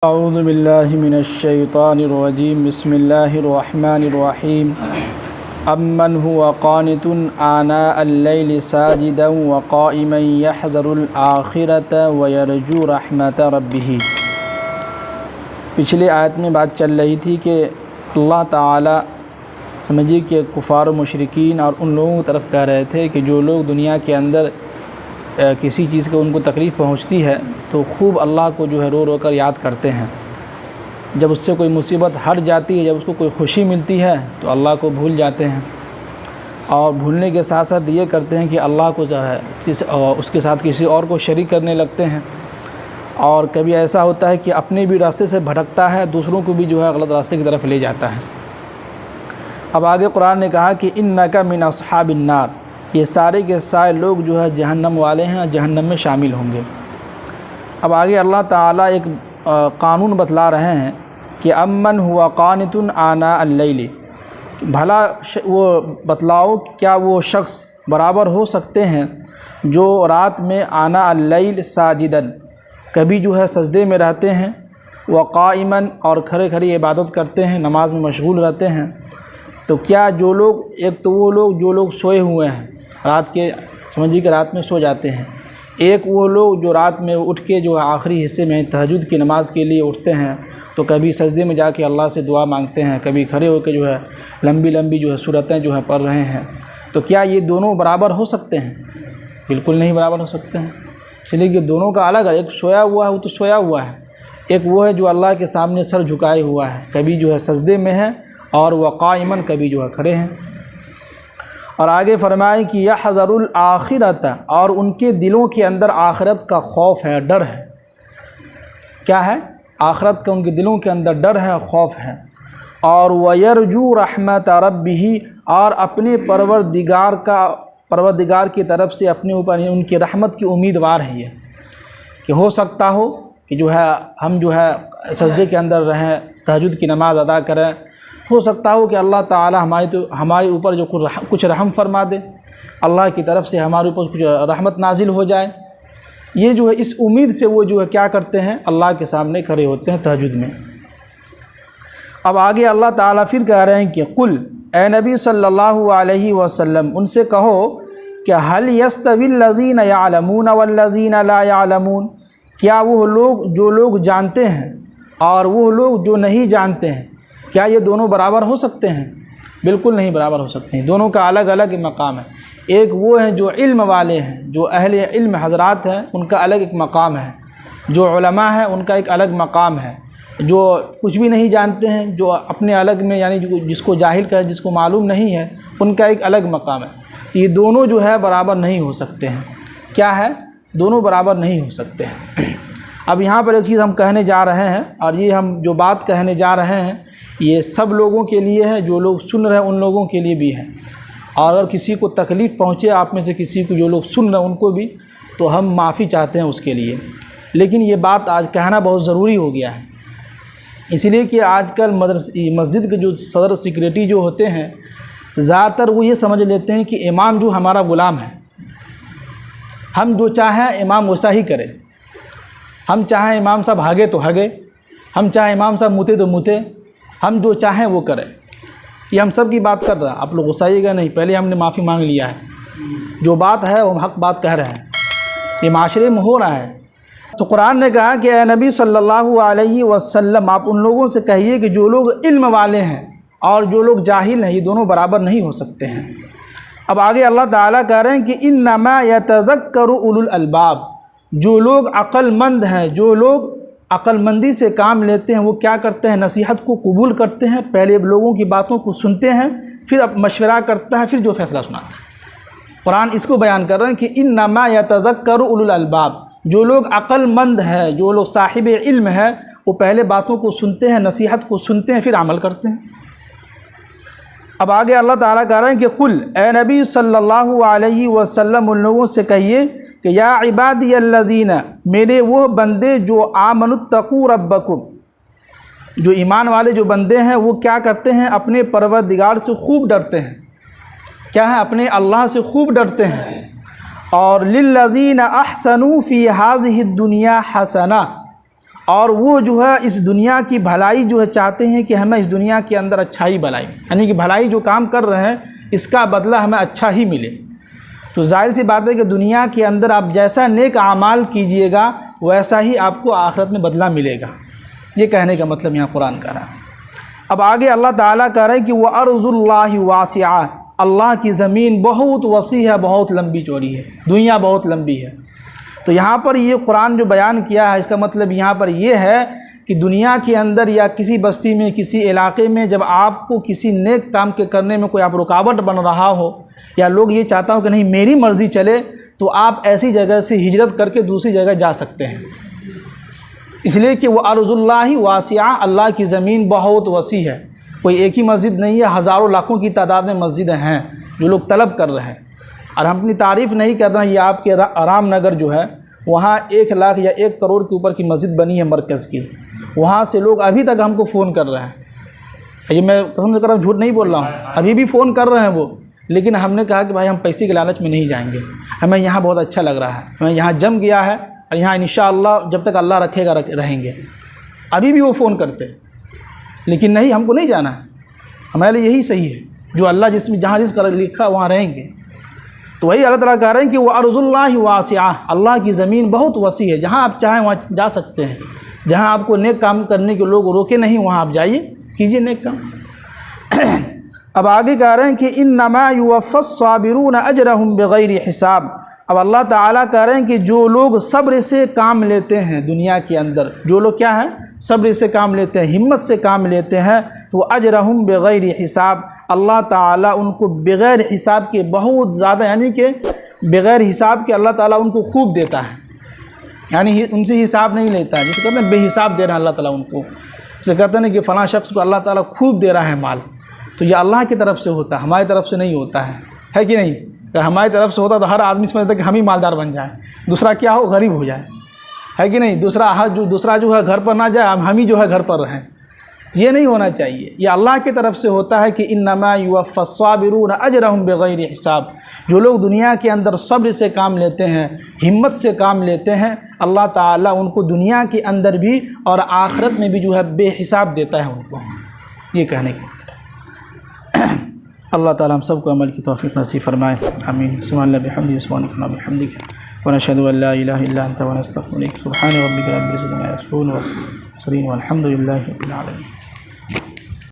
अऊज़ु बिल्लाहि मिनश्शैतानिर्रजीम बिस्मिल्लाहिर्रहमानिर्रहीम अम्मन हुवा क़ानितुन आना अल-लैलि साजिदन व क़ाइमन यहज़रुल आखिरत व यरजू रहमत रब्बिही। पिछले आयत में बात चल रही थी कि अल्लाह ताला समझिए कि कुफ़ार व मुशरिकीन और उन लोगों की तरफ कह रहे थे कि जो लोग दुनिया के अंदर किसी चीज़ को उनको तकलीफ़ पहुंचती है तो खूब अल्लाह को जो है रो रो कर याद करते हैं। जब उससे कोई मुसीबत हट जाती है, जब उसको कोई खुशी मिलती है तो अल्लाह को भूल जाते हैं और भूलने के साथ साथ ये करते हैं कि अल्लाह को जो है उसके साथ किसी और को शरीक करने लगते हैं। और कभी ऐसा होता है कि अपने भी रास्ते से भटकता है, दूसरों को भी जो है गलत रास्ते की तरफ ले जाता है। अब आगे कुरान ने कहा कि इन्नका मिन अस्हाबिन नार, ये सारे के सारे लोग जो है जहन्नम वाले हैं, जहन्नम में शामिल होंगे। अब आगे अल्लाह ताला एक कानून बतला रहे हैं कि अम्मन हुआ क़ानितुन आना अल-लैल, भला वो बतलाओ क्या वो शख्स बराबर हो सकते हैं जो रात में आना अल-लैल साजिदन, कभी जो है सजदे में रहते हैं, व क़ाइमन और खड़े खड़ी इबादत करते हैं, नमाज में मशगूल रहते हैं। तो क्या जो लोग, एक तो वो लोग जो लोग सोए हुए हैं रात के, समझिए कि रात में सो जाते हैं, एक वो लोग जो रात में उठ के जो आखिरी हिस्से में तहज्जुद की नमाज़ के लिए उठते हैं तो कभी सजदे में जाके अल्लाह से दुआ मांगते हैं, कभी खड़े होकर जो है लंबी लंबी जो है सूरतें जो है पढ़ रहे हैं। तो क्या ये दोनों बराबर हो सकते हैं? बिल्कुल नहीं बराबर हो सकते हैं। इसलिए कि दोनों का अलग है। एक सोया हुआ है, वो तो सोया हुआ है, एक वो है जो अल्लाह के सामने सर झुकाए हुआ है, कभी जो है सजदे में है और वह क़ाइमन, कभी जो है खड़े हैं। और आगे फरमाए कि यहज़रुल आखिरत, और उनके दिलों के अंदर आखिरत का खौफ है, डर है। क्या है? आखिरत का उनके दिलों के अंदर डर है, खौफ है। और वयरजू रहमत रब्बिही, और अपने परवरदिगार की तरफ से अपने ऊपर उनकी रहमत की उम्मीदवार है ये, कि हो सकता हो कि जो है हम जो है सजदे के अंदर रहें, तहज्जुद की नमाज़ अदा करें, हो सकता हो कि अल्लाह ताला हमारे ऊपर जो कुछ रहम फरमा दे, अल्लाह की तरफ से हमारे ऊपर कुछ रहमत नाजिल हो जाए। ये जो है इस उम्मीद से वो जो है क्या करते हैं, अल्लाह के सामने खड़े होते हैं तहज्जुद में। अब आगे अल्लाह ताला फिर कह रहे हैं कि कुल, ए नबी सल्लल्लाहु अलैहि वसल्लम, उनसे कहो कि हल यस्तविल लज़ीना यअलमून वल्लज़ीना ला यअलमून, क्या वो लोग जो लोग जानते हैं और वो लोग जो नहीं जानते हैं, क्या ये दोनों बराबर हो सकते हैं? बिल्कुल नहीं बराबर हो सकते हैं। दोनों का अलग अलग मकाम है। एक वो हैं जो इल्म वाले हैं, जो अहले इल्म हज़रात हैं, उनका अलग एक मकाम है। जो उलमा है उनका एक अलग मकाम है। जो कुछ भी नहीं जानते हैं, जो अपने अलग में, यानी जिसको जाहिल कहें, जिसको मालूम नहीं है, उनका एक अलग मकाम है। तो ये दोनों जो है बराबर नहीं हो सकते हैं। क्या है? दोनों बराबर नहीं हो सकते हैं। अब यहाँ पर एक चीज़ हम कहने जा रहे हैं, और ये हम जो बात कहने जा रहे हैं ये सब लोगों के लिए है, जो लोग सुन रहे हैं उन लोगों के लिए भी है। और अगर किसी को तकलीफ़ पहुँचे आप में से किसी को, जो लोग सुन रहे हैं उनको भी, तो हम माफ़ी चाहते हैं उसके लिए। लेकिन ये बात आज कहना बहुत ज़रूरी हो गया है, इसलिए कि आजकल मस्जिद के जो सदर सेक्रेटरी जो होते हैं, ज़्यादातर वो ये समझ लेते हैं कि इमाम जो हमारा ग़ुलाम है, हम जो चाहें इमाम वैसा ही करे। हम चाहें इमाम साहब भागे तो भागे, हम चाहें इमाम साहब मुते तो मुते, हम जो चाहें वो करें। ये हम सब की बात कर रहे हैं, आप लोग गुस्साइएगा नहीं, पहले हमने माफ़ी मांग लिया है। जो बात है वो हम हक़ बात कह रहे हैं, ये माशरे में हो रहा है। तो कुरान ने कहा कि ए नबी सल्लल्लाहु अलैहि वसल्लम, आप उन लोगों से कहिए कि जो लोग इल्म वाले हैं और जो लोग जाहिल हैं, ये दोनों बराबर नहीं हो सकते हैं। अब आगे अल्लाह ताला कह रहे हैं कि इन्नमा यतज़क्करु उलुल अलबाब, जो लोग अक्लमंद हैं, जो लोग अक्लमंदी से काम लेते हैं, वो क्या करते हैं, नसीहत को कबूल करते हैं, पहले लोगों की बातों को सुनते हैं, फिर अब मशवरा करता है, फिर जो फैसला सुनाता है। कुरान इसको बयान कर रहे हैं कि इन्नमा यतज़क्करु उलुल अलबाब, जो लोग अक्लमंद हैं, जो लोग साहिब इल्म हैं, वो पहले बातों को सुनते हैं, नसीहत को सुनते हैं, फिर अमल करते हैं। अब आगे अल्लाह ताला कह रहे हैं कि कुल, ए नबी सल्लल्लाहु अलैहि वसल्लम, उन लोगों से कहिए कि या इबादी अल्लज़ीना, मेरे वो बंदे जो आमनुत्तक़ू रब्बकुम, जो ईमान वाले जो बंदे हैं, वो क्या करते हैं, अपने परवरदिगार से खूब डरते हैं। क्या है? अपने अल्लाह से खूब डरते हैं। और लिल्लज़ीना अहसनू फ़ी हाज़िहि दुनिया हसना, और वो जो है इस दुनिया की भलाई जो है चाहते हैं कि हमें इस दुनिया के अंदर अच्छाई भलाई, यानी कि भलाई जो काम कर रहे हैं इसका बदला हमें अच्छा ही मिले। तो जाहिर सी बात है कि दुनिया के अंदर आप जैसा नेक आमाल कीजिएगा वैसा ही आपको आखिरत में बदला मिलेगा। ये कहने का मतलब यहाँ कुरान कह रहा है। अब आगे अल्लाह ताला कह रहे हैं कि वह अर्ज़ुल्लाहि वासिआ, अल्लाह की ज़मीन बहुत वसी है, बहुत लंबी चौड़ी है, दुनिया बहुत लंबी है। तो यहाँ पर ये कुरान जो बयान किया है इसका मतलब यहाँ पर ये है कि दुनिया के अंदर या किसी बस्ती में, किसी इलाके में जब आपको किसी नेक काम के करने में कोई आप रुकावट बन रहा हो या लोग ये चाहता हो कि नहीं मेरी मर्ज़ी चले, तो आप ऐसी जगह से हिजरत करके दूसरी जगह जा सकते हैं। इसलिए कि वह अर्ज़ुल्लाहि वासिआ, अल्लाह की ज़मीन बहुत वसी है। कोई एक ही मस्जिद नहीं है, हज़ारों लाखों की तादाद में मस्जिदें हैं जो लोग तलब कर रहे हैं। और हम अपनी तारीफ़ नहीं कर रहे हैं, ये आपके रामनगर जो है वहाँ 1 लाख या 1 करोड़ के ऊपर की मस्जिद बनी है मरकज़ की, वहाँ से लोग अभी तक हमको फ़ोन कर रहे हैं। ये मैं कसम से कर रहा हूँ, झूठ नहीं बोल रहा हूँ, अभी भी फ़ोन कर रहे हैं वो। लेकिन हमने कहा कि भाई हम पैसे के लालच में नहीं जाएंगे, हमें यहाँ बहुत अच्छा लग रहा है, हमें यहाँ जम गया है और यहाँ इंशाअल्लाह जब तक अल्लाह रखेगा रहेंगे। अभी भी वो फ़ोन करते, लेकिन नहीं, हमको नहीं जाना है, हमारे लिए यही सही है, जो अल्लाह जिसमें जहाँ रिज़्क़ लिखा वहाँ रहेंगे। तो वही अल्लाह ताला कह रहे हैं कि वह अर्ज़ुल्लाहि वासिआ, अल्लाह की ज़मीन बहुत वसी है, जहाँ आप चाहें वहाँ जा सकते हैं। जहाँ आपको नेक काम करने के लोग रोके नहीं, वहाँ आप जाइए, कीजिए नेक काम। अब आगे कह रहे हैं कि इन्नमा युवफ़्फ़स-साबिरून अजरहुम बिग़ैरि हिसाब। अब अल्लाह ताला कह रहे हैं कि जो लोग सब्र से काम लेते हैं दुनिया के अंदर, जो लोग क्या हैं, सब्र से काम लेते हैं, हिम्मत से काम लेते हैं, तो अजरहुम बिग़ैरि हिसाब, अल्लाह ताला उनको बग़ैर हिसाब के बहुत ज़्यादा, यानी कि बग़ैर हिसाब के अल्लाह ताला उनको खूब देता है। यानी उनसे हिसाब नहीं लेता है, जिसे कहते हैं बेहिसाब दे रहा है अल्लाह ताला उनको। जिसे कहते हैं कि फ़लाँ शख्स को अल्लाह ताला खूब दे रहा है माल, तो ये अल्लाह की तरफ से होता है, हमारी तरफ से नहीं होता है कि नहीं? अगर हमारी तरफ से होता तो हर आदमी समझता कि हम ही मालदार बन जाए, दूसरा क्या हो, गरीब हो जाए, है कि नहीं? दूसरा जो है घर पर ना जाए, हम ही जो है घर पर रहें। ये नहीं होना चाहिए। ये अल्लाह की तरफ से होता है कि इन्नमा युवफ़्फ़स-साबिरून अजरहुम बिग़ैरि हिसाब। जो लोग दुनिया के अंदर सब्र से काम लेते हैं, हिम्मत से काम लेते हैं, अल्लाह ताला उनको दुनिया के अंदर भी और आखिरत में भी जो है बेहिसाब देता है उनको। ये कहने की अल्लाह ताला हम सबको अमल की तौफ़ीक़ नसीब फरमाए। आमीन। सुब्हानल्लाहि बिहम्दिही सुब्हानक बिहम्दिक व नशहदु अल्ला इलाहा इल्ला अंता व नस्तग़फिरुक। सुब्हान रब्बिका रब्बिल इज़्ज़ति अम्मा यसिफ़ून व सलामुन अलल मुरसलीन वल्हम्दुलिल्लाहि रब्बिल आलमीन।